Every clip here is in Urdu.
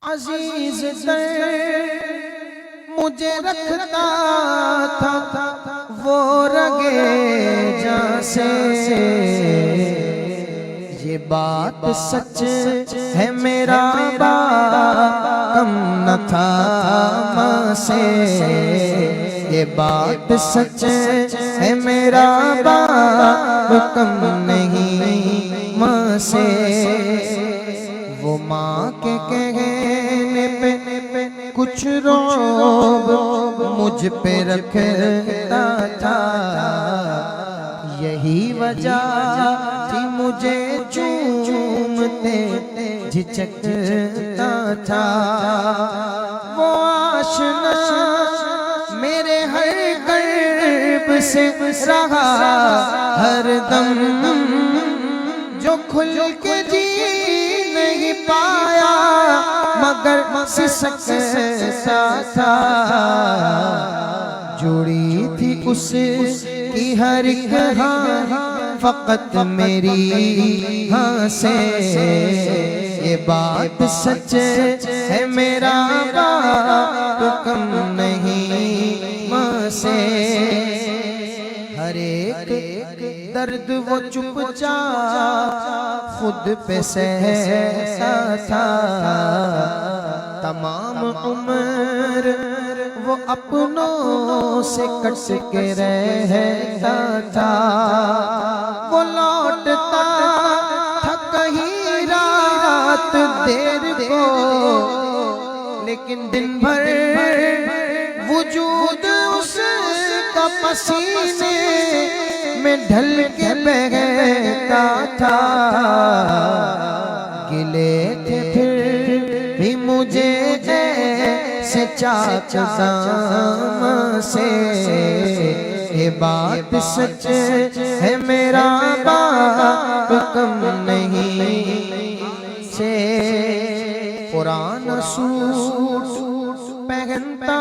عزیز در مجھے رکھتا تھا وہ رگے جاں سے، یہ بات سچ ہے میرا باپ کم نہ تھا ماں سے، یہ بات سچ ہے میرا باپ کم نہیں ماں سے، وہ ماں کے کہنے پہ کچھ رعب مجھ پہ رکھتا تھا، یہی وجہ تھی مجھے چومتے جھجکتا تھا، وہ آشنا میرے ہر قلب سے رہا ہر دم، جو کھل کے جی نہیں پایا مگر سسکتا تھا، جڑی تھی اس کی ہر ایک ہاں فقط میری ہاں سے، یہ بات سچ ہے میرا باپ کم نہیں ماں سے، ہر ایک درد وہ چپ چاپ خود پہ سہتا تھا، تمام عمر وہ اپنوں سے کٹ کے رہتا تھا، وہ لوٹتا تھا کہیں رات دیر کو لیکن دن بھر وجود اس کا پسینے میں ڈھل کے بہتا تھا، گلے تھے پھر بھی مجھے ایسے چاک دامن سے، یہ بات سچ ہے میرا باپ کم نہیں سے، پرانا سوٹ پہنتا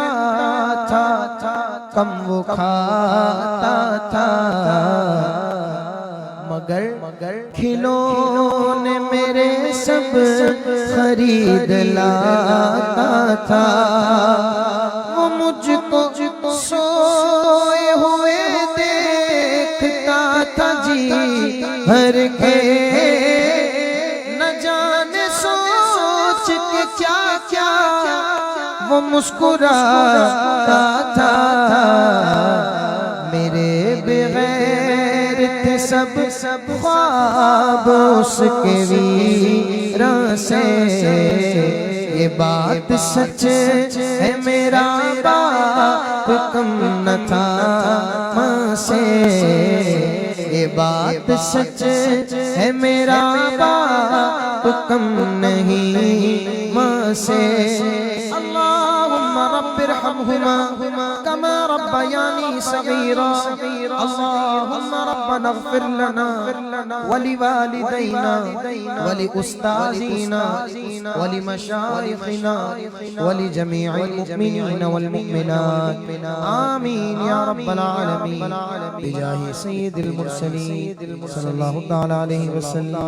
تھا کم وہ کھاتا تھا، مگر کھلونے میرے سب خرید لاتا تھا، وہ مجھ کو سوئے ہوئے دیکھتا تھا جی بھر کے، نہ جانے سوچ کے کیا کیا وہ مسکراتا تھا، میرے بغیر تھے سب خواب اس کے ویراں سے، یہ بات سچ ہے میرا باپ کم نہ تھا ماں سے، یہ بات سچ ہے میرا باپ کم نہیں ماں سے، اللہم رب ارحمہما کما ربیانی صغیرا، اللہم ربنا اغفر لنا ولوالدینا ولأستاذینا ولمشایخنا ولجمیع المؤمنین والمؤمنات، آمین یا رب العالمین، بجاہ سید المرسلین صلی اللہ تعالی علیہ وسلم۔